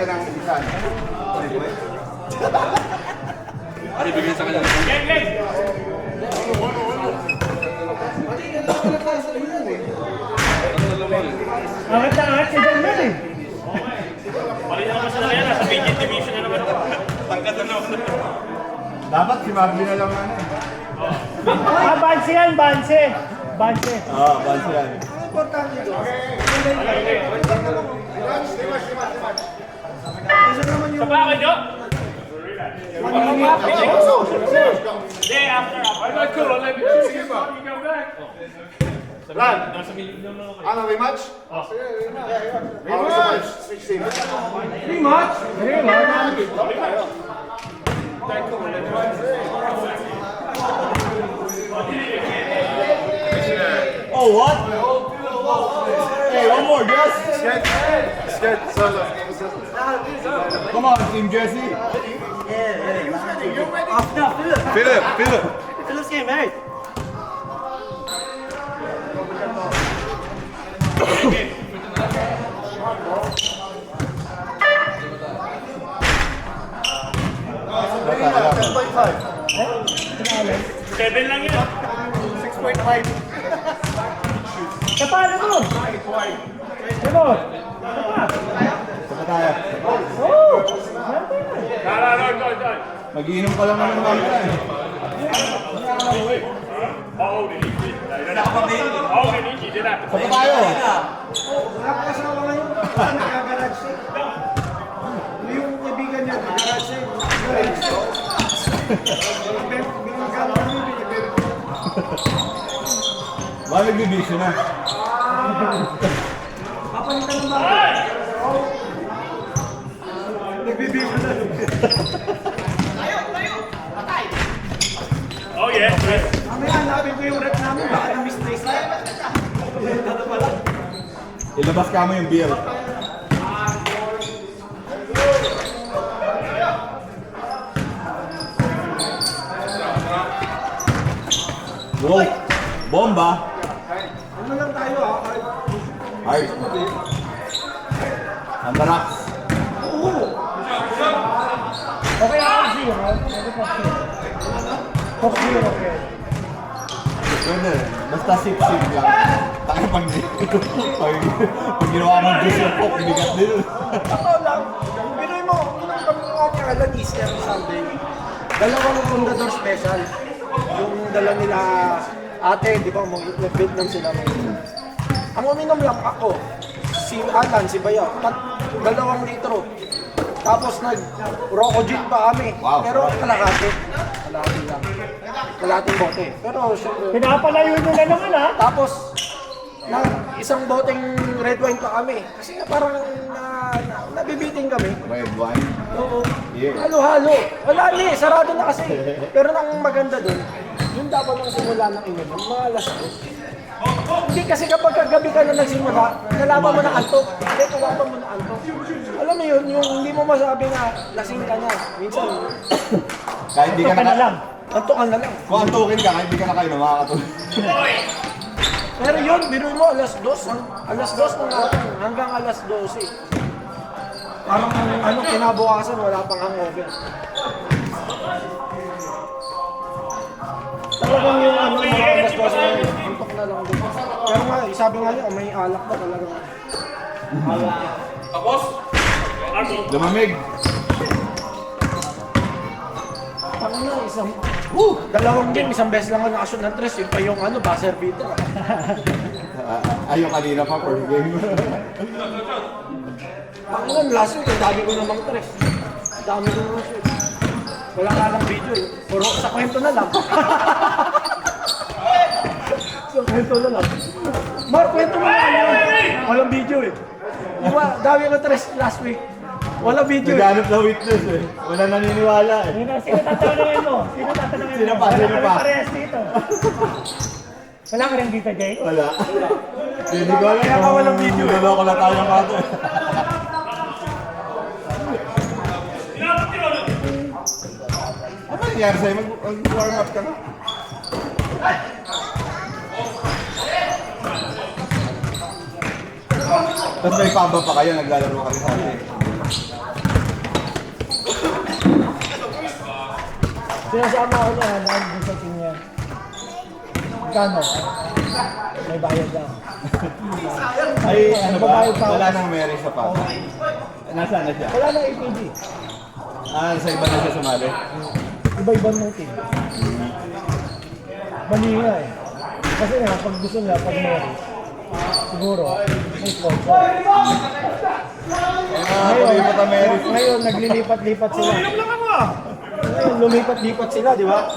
ka ng isa. Ano bigyan sa kanya? Angat na angat si John Mel eh. Balik na naman siya na yan. Sa midget division na naman ako. Tangkat na naman. Dapat si Marvin na lang ano eh. Ah, Banse yan, Banse. Banse. Oo, bansi yan. Sa ba ako, Jo? Hindi, after. Sige ba? Plan, ano, rematch? Rematch! Switch team. Rematch? Oh, what? Hey, one more, yes? It's good. Solo. Come on, Team Jesse. Philip. Philip's game, right? Seven lang yun. 6.5. Sa paano mo? Ano? Saka tayo. Oh! No. Mag-iinom ka lang naman ng mamaya eh. How old is he? How old is he? Did that? Saka tayo. Wala pa kasama ngayon. Nakagarage siya. Yung kaibigan niya, nakagarage siya. Binagano kami, binibig. Baka nagbibisyo na. Papalitan ng bakit. Nagbibigay na. Oh, yes. Mamaya, hanapin ko yung rep namin. Baka na-miss na. Ano pala? Ilabas ka mo yung beer. Wow! Bomba! Ano lang tayo Hard. Antaraks. Okay ako, zero. Top zero, okay. Pwede. Basta sip-sip lang. Tayo pag ginawa ng juice yung coke, bigat din. Totoo lang. Pinoy mo, unang pagkuha niya alam Easter Sunday. Dalawang fundador special. Yung dala nila ate, di ba, mag-Vietnam sila ngayon. Ang uminom lang ako, si Alan, si Bayaw, 2 litro. Tapos nag-Rocco Gin pa kami. Wow. Pero kalahati. Kalahati lang. Kalahating bote. Pero syempre. Pinapalayo nyo na naman ha. Tapos, isang boteng red wine pa kami. Kasi parang nabibiting kami. Red wine. Oo. Yeah. Halo-halo. Wala na eh, sarado na kasi. Pero ang maganda dun, yung dapat nang simula ng inuman, mga alas 2. Hindi kasi kapag kagabi ka na nagsimula, nalaman mo na antok. Hindi, kawapan mo na antok. Alam mo yun, yung hindi mo masabi na lasing ka na. Minsan, Kahit di ka Antok ka na lang. antokan na lang. Kung antukin ka, kahit di ka na kayo makakatulog. Pero yun, biruin mo, alas 2 ng hapon, hanggang alas 12. Parang kinabukasan, wala pang hangover. Talagang yung mga alas 12 na yun, antok na lang din. Pero nga, sabi nga niya, may alak pa talagang. Tapos? Lumamig. Parang na, dalawang game, isang beses lang ako nakashoot ng 3, yun pa yung buzzer beater. Ayaw kanina pa per game. Ang last week, ang dami ko namang 3. Ang dami ko namang shoot. Wala nga lang video eh. Puro sa kwento na lang. Sa kwento na lang. Mar, kwento mo na lang. Walang video eh. Diba, dami ko 3 last week. Walang video eh. Naghanap na witness eh. Wala naniniwala eh. Sino tatanungin mo? Sino tatanungin mo? Sino pa? Wala Sino kami pa? parehas dito. Wala ka rin dito, Jay? Wala. Hindi ko alam Kaya ka walang video eh. Naloko na tayo ng kato eh. Ano nangyari sa'yo? Mag-warm up ka na? Tapos may pamba pa kayo, naglalaro kami sa atin. Sinasama ko niya, nandun sa team niya. Magkano? May bayad lang. Ay, ano ba? Magbabayad pa ako. Wala nang Mary sa pa. Nasaan na siya? Wala na APG. Ah, sa iba na siya sumali. Iba-ibang ng team. Mali nga eh. Kasi nga, pag gusto nila, pag meron, siguro, may sponsor. Kulipat ang Mary. Ngayon, naglilipat-lipat sila. Ngayon, lumipat-lipat sila, di ba?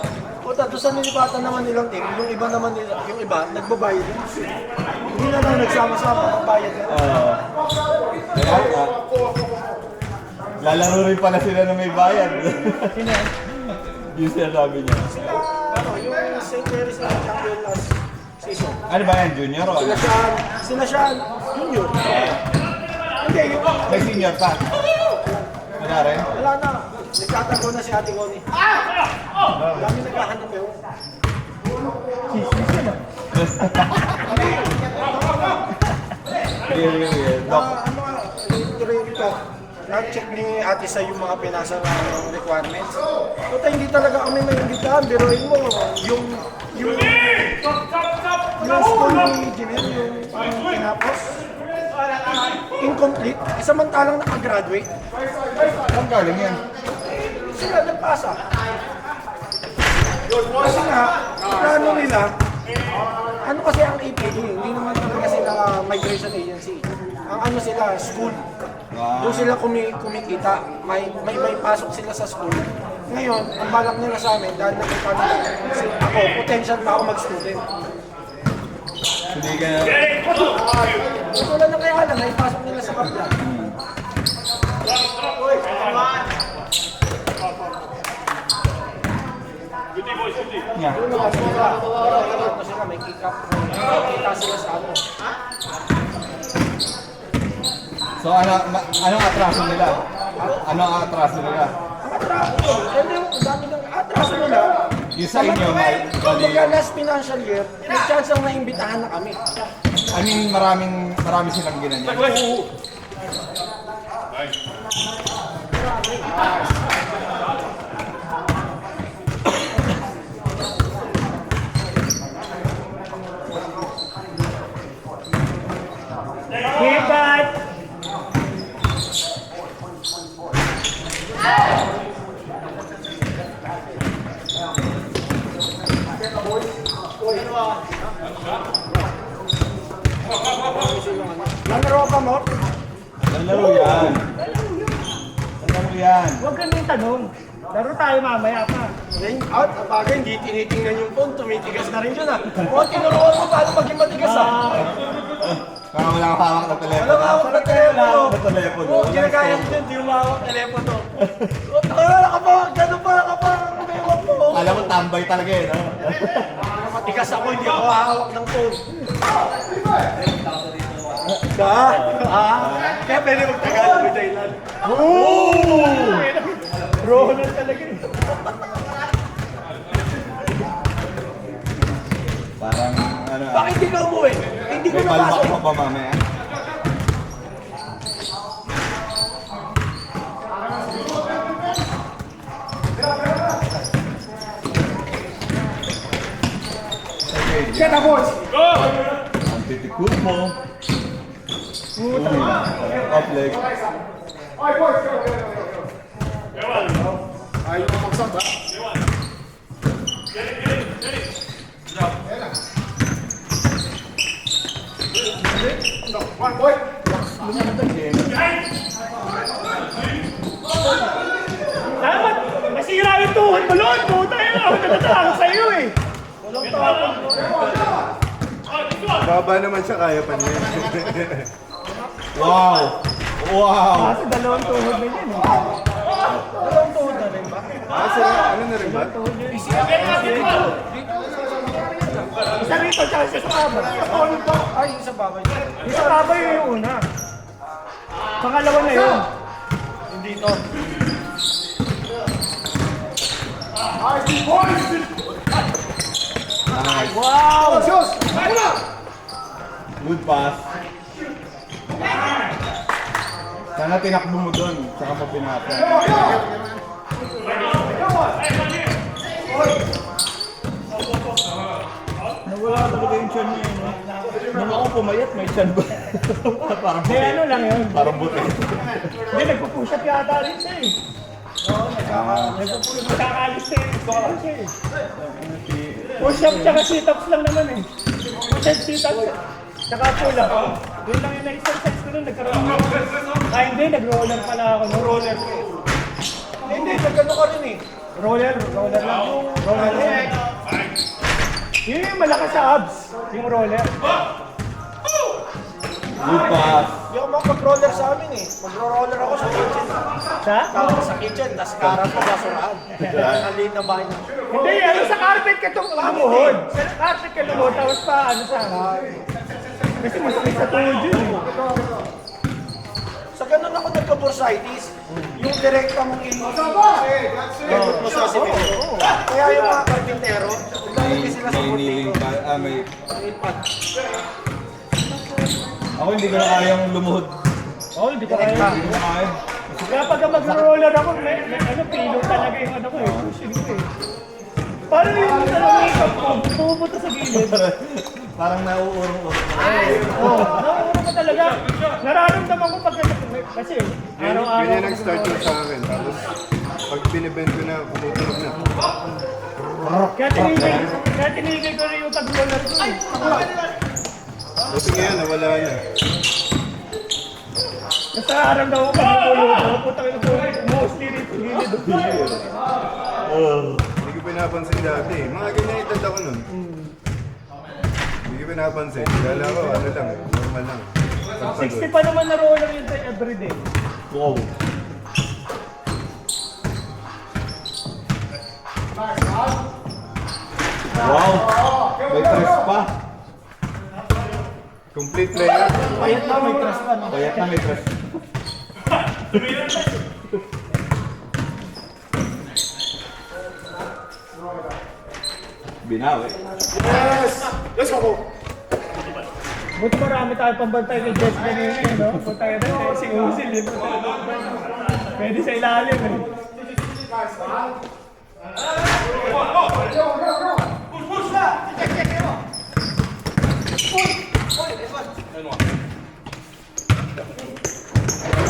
Puta, doon sa nilipatan naman nilang team, yung iba naman nila, yung iba, nagbabayad din. Hindi na lang nagsama-sama, magbayad na. Kaya, lalaro rin pala sila na may bayad. Sino? Yung sinasabi niya. Ano, yung St. Mary's na champion last season. Ano ba yan? Junior o ano? Sila siya, junior. Hindi, yung May senior pa. Wala rin? wala na. Nagtatago na si Ate Connie. Dami naghahanap yun. Sino? Doc. Ito, nag-check ni Ate sa yung mga pinasa na requirements. Puta, hindi talaga kami may imbitahan. Biruin mo, yung school ni Jimmy, yung parang tinapos, incomplete, samantalang nakagraduate. Saan galing yan? Sila nagpasa. Kasi nga, plano nila, ano kasi ang APD, hindi naman talaga sila migration agency. Ang ano sila, school. Doon sila kumikita, may pasok sila sa school. Ngayon, ang balak nila sa amin, dahil nakita nila, ako, potential pa ako mag-student. Hindi ka na... Wala na kaya lang, naipasok nila sa kapla. Yeah. Doon naman sila, nagkakaroon na sila, may kick-up, kita sila sa ano. So anong atraso nila? Ano ang atraso nila? Ang dami ng atraso nila. Yung sa inyo, may... Kumbaga last financial year, may chance ang naimbitahan na kami. I mean, marami silang ginanyan. Hibat! Nalaro ka mo? Laro yan. Laro yan. Huwag ka nang tanong. Laro tayo mamaya pa. Out, bagay, hindi tinitingnan yung phone, tumitigas na rin yun ah. O, tinuruan mo paano maging matigas ah. Kaya wala kang hawak ng telepono. Walang hawak na telepono. Wala kang telepono. Oo, ginagaya ko dyan, di mo hawak telepono. O, takala ka pa, gano'n pa ka, kumewak mo. Alam mo, tambay talaga eh, no? Matigas ako, hindi ako hawak ng phone. Kaya pwede magtagalog with Thailand. Ronan talaga eh. Parang, ano... Bakit di ka umuwi? Hindi ko May palma napasok. ka pa mamaya. Okay, Get a boys! ang titikot mo. Off leg. Ayaw mo magsang ba? One boy! Dapat! Masira yung tuhod mo, Lord! Puta yun! Ako natatakot sa'yo eh! Walang tawag. Baba naman siya, kaya pa niya. Wow! Wow! Kasi dalawang tuhod na yun eh. Walang tuhod na rin ba? Ano na rin ba? Isa rito, tsaka isa sa baba. Ay, sa babay. Isa baba yun yung una. Pangalawa na yun. Hindi to. Nice. Wow! Shoes! Good pass. Sana tinakbo mo doon, saka mo pinasa. Nawala talaga yung chan niya. Nung ako pumayat, may chan ba? Parang Hindi, ano lang yun. Parang buti. Hindi, nagpo-push up yata rin siya eh. Oo, nagpo-push up. Nakakalis siya eh. Score siya eh. Push up tsaka sit-ups lang naman eh. Push up, sit-ups. Tsaka pull up. Yun lang yung na-exercise ko nun. Nagkaroon ako. Ah, hindi. Nag-roller pala ako. No roller. Hindi, nagano ka rin eh. Roller lang. Roller lang. Yun yung malakas sa abs. Yung roller. Good pass. Hindi ako makapag-roller sa amin eh. Magro-roller ako sa kitchen. Sa? Tapos sa kitchen, tapos karang ko basurahan. Ang liit na bahay na. Hindi, ano sa carpet ka itong lumuhod. Sa carpet ka lumuhod, tapos pa ano sa kasi masakit sa tuhod yun eh. Sa ganun ako nagka-bursitis. Yung direkta mong ilot mo sa simento. Kaya yung mga karpintero, lalagay sila sa portico. May... Ako hindi ko na kayang lumuhod. Oo, hindi ko kaya. Hindi ko na kaya. Kaya pagka mag-roller ako, may ano, pillow talaga yung ano ko eh. Pushing ko eh. Parang yung makeup ko, pumupunta sa gilid. Parang nauurong-urong. Oo, nakuha ko talaga. Nararamdaman ko pag kasi araw-araw. Ganyan ang start yun sa akin. Tapos, pag binibend ko na, pumutunog na. Kaya tinigil ko rin yung pag-roller ko eh. Buti ngayon, nawala na. Basta nararamdaman ko pag-roller ko, puta ko yung mostly rin sa gilid. Hindi ko pinapansin dati. Mga ganyan edad ako nun. Hindi ko pinapansin. Kala ko, ano lang, normal lang. 60 pa naman na roller yun sa everyday. Wow. Wow! May tres pa. Complete player. Payat na, may trust pa no? Payat na may tres. Binawi. Buti marami tayo pambantay kay Jess kanina eh, no? Punta ka na, si Usil eh. Pwede sa ilalim eh.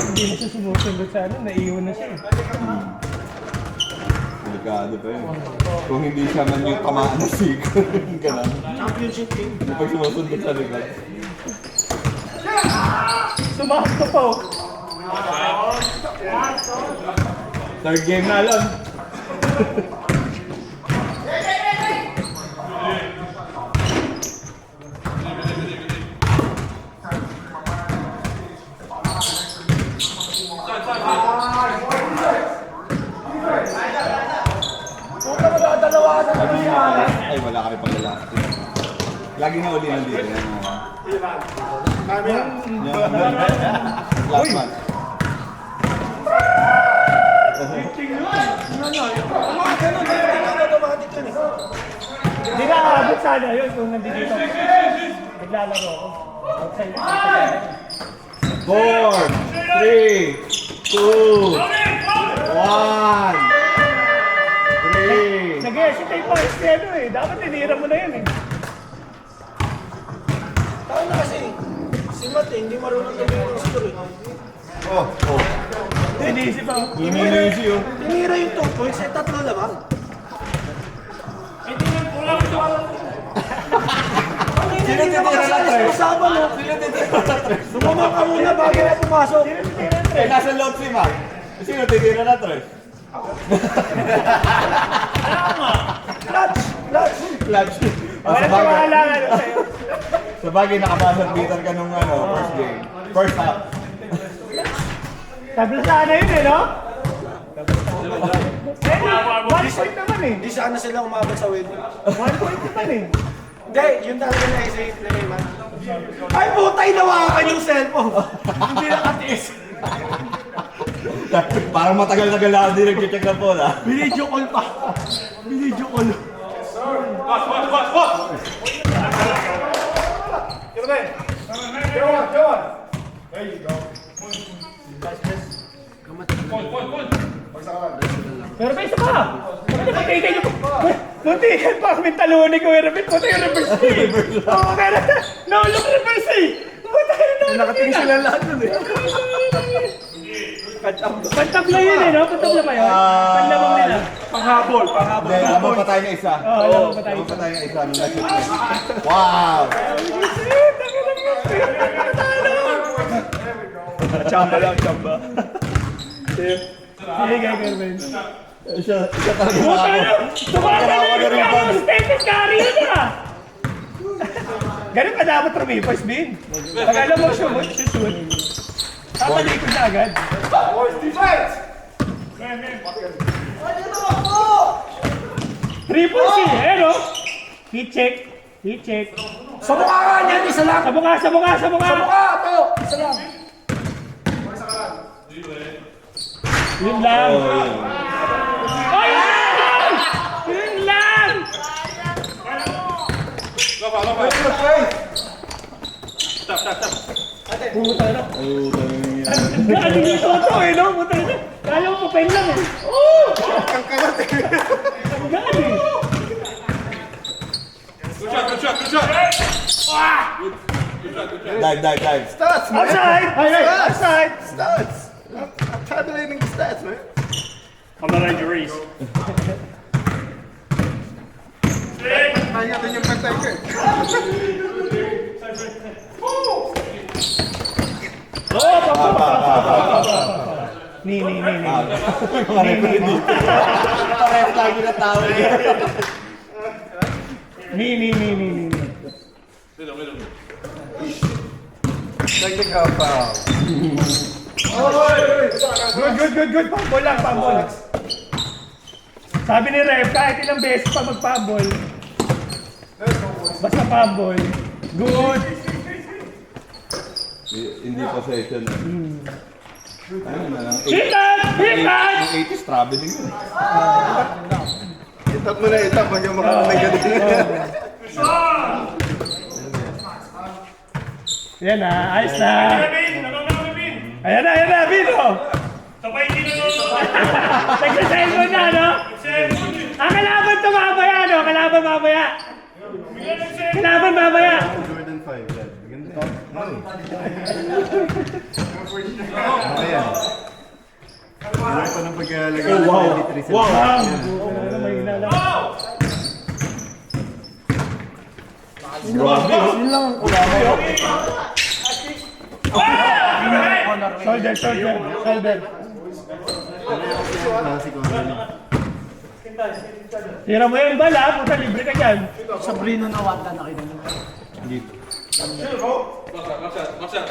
Hindi na siya sumusunod sa ano, naiwan na siya eh. Delikado pa yun. Kung hindi siya man yung tamaan na sigo. Ganun. Championship team. Hindi pag sumusunod sa likod. Sumakto pa oh. Third game na lang. Puta mo dadalawa na naman yan. Ay, wala kami pang lalaki. Lagi na uli ng dito. Last match. Mga ganun, hindi automatic yun eh. Hindi na aabot sana yun kung nandito. Naglalaro ako. Outside. 4, 3, 2, 1. 3. Nag-hesitate pa si ano eh. Dapat tinira mo na yun eh. Tao na kasi, si Matt eh, hindi marunong gawin yung score eh. Oh, oh. Inisip ako. Inisip yun. Tinira yung 2 points, eh tatlo naman. Hindi na kulang ito. Sino titira na tres? Kasama mo. Sino titira na tres? Sumama ka muna bago na pumasok. Eh, nasa loob si Mark. Sino titira na tres? Clutch! Clutch! Clutch. Wala tiwala nga ano sa'yo. Sa bagay, nakabasag beater ka nung ano, first game. First half. Tablasaan na yun eh, no? Eh, 1 point naman eh. Hindi sana sila umabot sa wedding. 1 point naman eh. Hindi, yun talaga na isa yung play, man. Ay, putay, nawakan yung cellphone. Hindi nakatiis. Parang matagal-tagal na ako din nag-check ng phone, ha? Binidyo call pa. Binidyo call. Pero may isa pa! Ano ba tingin nyo? Muntikan pa kami talunin ko yung reverse. Puta yung reverse eh! Oo, kaya no-look reverse eh! Puta yung no-look Nakatingin sila lahat nun eh. Pantabla yun eh, no? Pantabla ba yun? Panlabang nila. Panghabol. Hindi, abang pa tayo ng isa. Oo, alam mo ba tayo? Abang pa tayo ng isa. Nung nag-shoot. Wow! Chamba lang, chamba. Sige, kay Kerwin. Siya talaga Puta nakakawa. na! Tumakala na yung Stephen Curry yun ah! Ganun ka dapat rumipos, Bin. Pag alam mo shoot. Tatalikod na agad. Triple C, eh no? Heat check. Sa mukha nga niyan, isa lang. Sa mukha! Sa mukha, to. Isa lang. Yun lang. Ay, yun lang! Puta na. Ang galing yung toto eh, no? Puta na. Kala mo papel lang eh. Oh! Ang galing. Good shot. Dive. Stats, man! Outside! Outside! Stats! I'm tabulating the stats, man. I'm not on your race. Kaya din yung pantay ko eh. Ni. Parehas lagi na tao. Ni. Naging foul. Good. Pambol. Sabi ni Ref, kahit ilang beses pa magpambol. Basta pambol. Good. Hindi possession. Ano na lang? Hit! Yung 80s traveling yun. Itap mo na itap, hanggang makakalaga din. Yan na, ayos na. Bin! Ayan na, Bino. Sabay din na Nagsa-cellphone na, no? Ang kalaban to mamaya, no? Kalaban mamaya. Jordan 5, yan. Maganda yan. Ayan. Wala pa ng pagkalagay ng 23 Wow! cents. Ano, may hinala. Shoulder. Classic already. Tira mo yung bala, puta libre ka dyan. Sabrina na wata nakita mo. Back shot.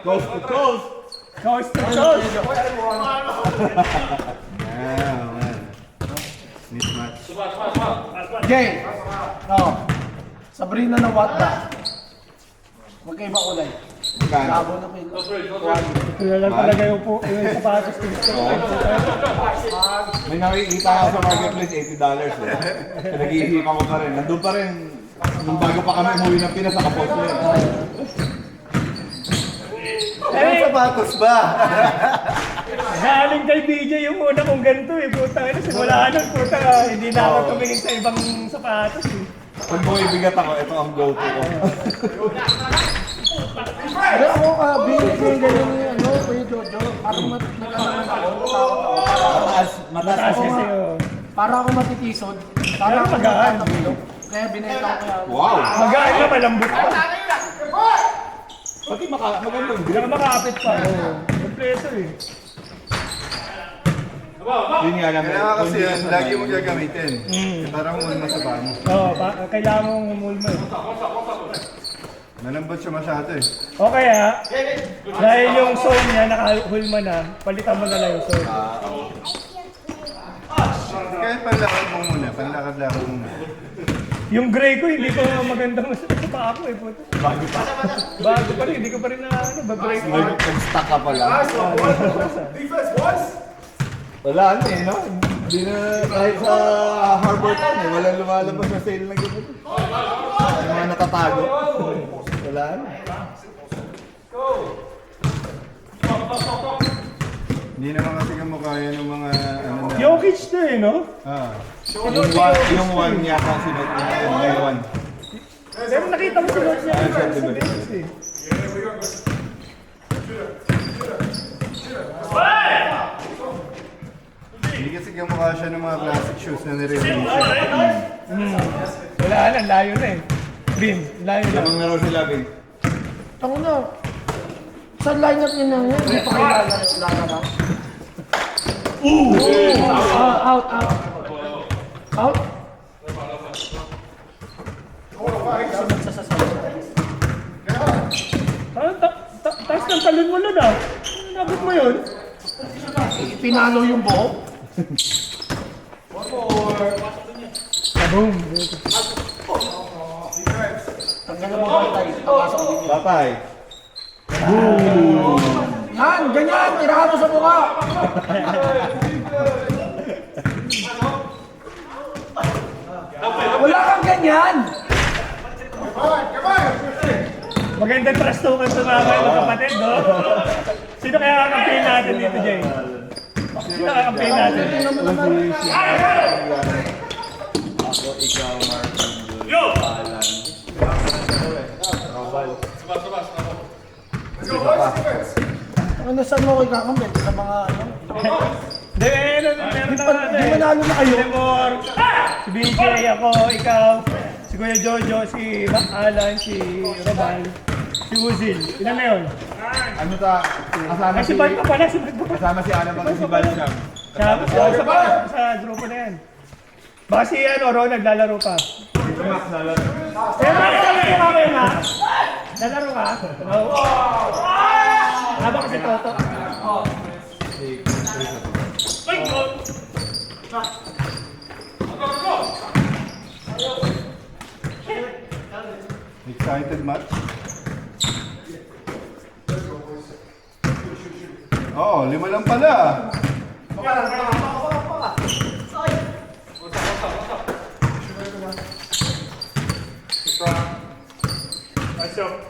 Coast to coast. Coast to coast. Yeah, man. Mismatch. Game. Sabrina na wata. Magkaiba kulay. Magkano? Labo na kayo. Ito na lang talaga yung sapatos ko. May nakikita ako sa marketplace, $80 eh. Nag-iisipan ko pa rin. Nandun pa rin. Nung bago pa kami umuwi ng Pinas, nakapost ko yun. Anong sapatos ba? Galing kay BJ yung una kong ganito eh. Puta, simula nun, puta. Hindi na ako tumingin sa ibang sapatos eh. Pag bumibigat ako, ito ang go-to ko. Pero ako, binigay ganyan yung ano, Kuya Jojo. Parang nagkakaroon ako. Mataas Taas kasi. kasi oh. Para ako matitisod. Pero Para ako magaan. magkakatapilog. Kaya binigay ko kaya. Wow! Magaan ka, malambot pa. Pati maganda yung Hindi grip. ka makapit pa. Kompleto eh. Yun nga namin. Kaya kasi yan, lagi mo gagamitin. Parang ulma sa paa mo. Oo, kailangan mong humulma eh. Malambot siya masyado eh. O kaya, dahil yung zone niya nakahulma na, palitan mo na lang yung zone. Kaya panlakad mo muna, panlakad-lakad mo muna. Yung gray ko, hindi ko magandang sa paa ko eh. Puto. Bago pa. Bago pa rin, hindi ko pa rin na ba-gray ko. Nag-stuck ka pala. Wala ano eh, no? Hindi na kahit sa Harbor Town eh, walang lumalabas sa sale ng ganito. Yung mga natatago. Wala na. Hindi naman kasi kamukha yan ng mga ano na. Jokic na eh, no? Yung one yata sinot niya. Yung one. Pero nakita mo sunod niya. siya, diba? Hindi kasi kamukha siya ng mga classic shoes na nire-release. Wala na, layo na eh. Bin, layo na. Lamang na raw sila, Bin. Ako na. Sa lineup niya na yan, hindi pa kilala na. Out. Out? Taas ng talon mo na. Nabot mo yun? Pinalo yung buhok? Boom. Tanggalan mo ba tayo? Tapasok ko din. Batay. Yan, ganyan! Tirahan mo sa mukha! Wala kang ganyan! Magandang trastukan sa mga kapatid, no? Sino kaya kakampihin natin dito, Jay? Sino kakampihin natin? Ako, ikaw, Martin, Yo! Alan. Ano saan mo kayo kakambit? Sa mga ano? Hindi, meron na Di manalo na kayo. Lemor, si BJ, ako, ikaw, si Kuya Jojo, si Alan, si Robal, si Uzil. Ilan na yun? Ano ta? Kasama Ay, si Bal pa pala, si Bal pa pala. Kasama si Ana pag si Balsam. Sa grupo na yan. Baka si Ron, naglalaro pa. Si Max nalang. Eh, Max, nalaro ka kayo, Max? Nalaro ka? No. Habang si Toto. Ay, goal! Excited match? Oo, 5 lang pala.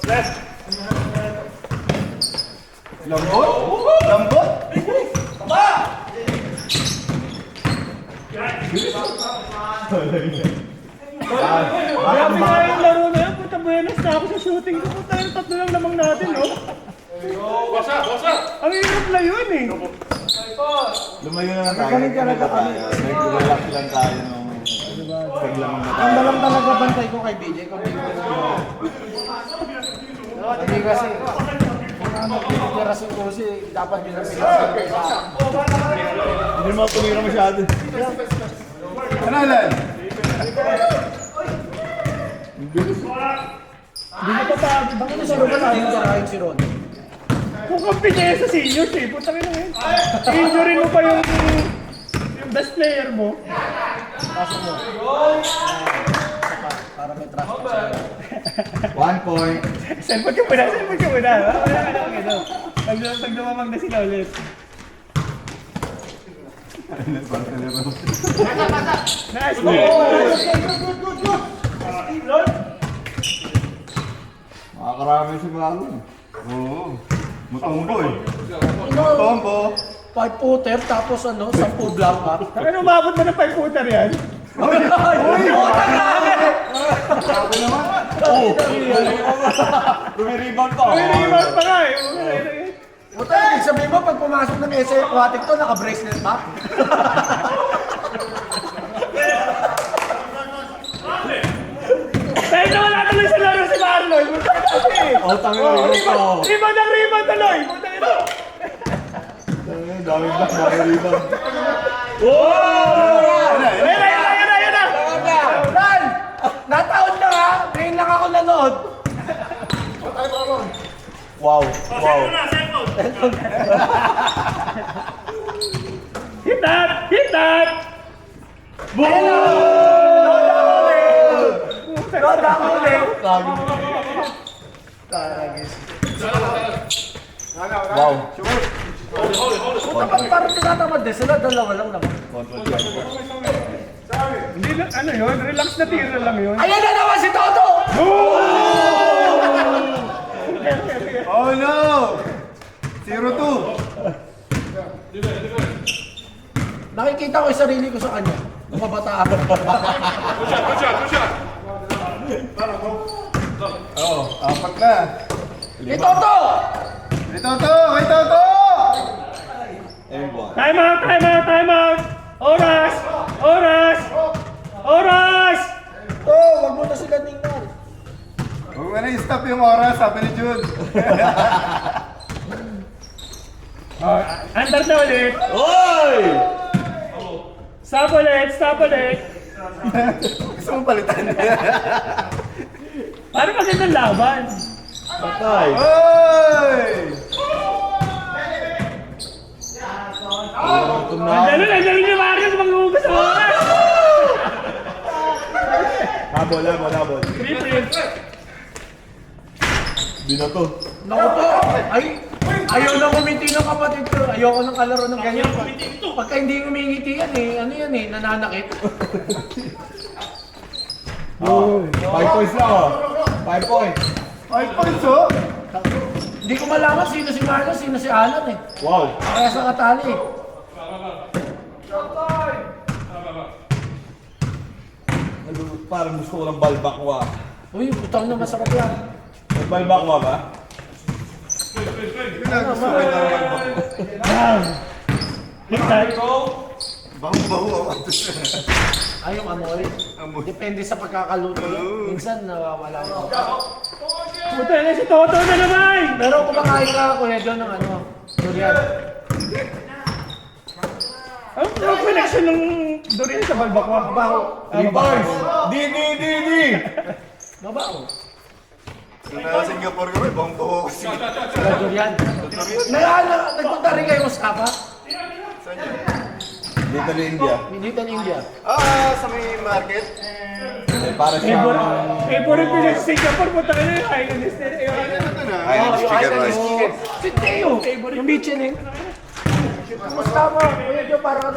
Left! Lambot? Lambot? Grabe nga yung laro na yun. Puta, buenas na ako sa shooting ko. Puta, yung tatlo lang lamang natin, no? Basa, basa! Ang hirap na yun, eh. Lumayo na lang tayo. Nag-relax lang tayo nung paglamang na tayo. Ang dalang talaga bantay ko kay BJ kung hindi kasi kung ano pinitira si Kusi, dapat yun ang pinitira. Hindi mo tumira masyado. Ano Alan? Hindi mo pa pa. Bakit sa lugar natin tirahin si Ron? Kung kampi niya sa seniors, eh. Puta ka na yun. Injury mo pa yung best player mo. Pasok mo. Para may trust ka sa'yo. 1 point. Selfon ka muna, selfon ka muna. Wala ka lang ito. Pag lumamang na sila ulit. Nice! Makakarami si Marlon. Oo. Mutombo eh. Mutombo. 5-footer tapos ano, 10 block up. Ano umabot mo ng 5-footer yan? Rumi-rebound pa. May rebound pa nga eh. Buta, ibig sabihin mo, pag pumasok ng SA Aquatic to, naka-bracelet pa? Dahil na wala tuloy sa laro si Marlon. Oh, tangin na rin ito. Rebound ang rebound tuloy. Puta ito. Dami ba? Dami rebound. Ayun na. Ran! Nataon lang ha! Ngayon lang ako nanood. Wow. Wow. Cellphone! Hit that! Hit that! Roda ako ulit. Wow. Parang tinatamad din sila, dalawa lang naman. Hindi na, ano yun? Relax na tira lang yun. Ayan na naman si Toto! Oh no! 0-2. Nakikita ko yung sarili ko sa kanya. Nung kabataan. Oh, 4 na. Eh, Toto! Kay Toto! Time out, time out, time out! Oras! Oras! Oras! Oh, wag mo na sila tingnan. Huwag mo na i-stop yung oras, sabi ni Jun. Under na ulit. Oy! Stop ulit, stop ulit. Gusto mo palitan? Para magandang laban. Patay. Oy! Nandiyan yung Marcos mag-uugas sa oras. Habol. Triplet. Binato. Naku po! Ayaw na kumiti ng kapatid ko. Ayoko ng kalaro ng ganyan. Pagka hindi umingiti yan ano yan nananakit. 5 points lang oh. 5 points. 5 points oh! Hindi ko malaman sino si Marcos, sino si Alan Wow. Kaya sa katali Parang gusto ko ng balbakwa. Uy, putang na masarap yan. May balbakwa ba? Hindi ko na gusto ko yung normal ba? Hit time. Baho-baho ako. Ay, yung amoy. Depende sa pagkakaluto yun. Minsan nawawala ko. Puta na si Toto na naman. Pero kumakain ka, Kuya John, ng durian. Ang connection ng durian sa balbakwa. Mabaho. 3 points. Di. Mabaho. Sa Singapore kami, baho-baho ako siya. Sa durian. Nagpunta rin kayo sa Kapa? Dito na India. Little India. Sa may market. Para siyang... Favorite ko sa Singapore. Puta na yun. Highlands na yun. Ito na. Oh, yung Chicken Highlands rice. chicken. Si Teo. Yung Michelin. Kumusta mo? Kuya John, parang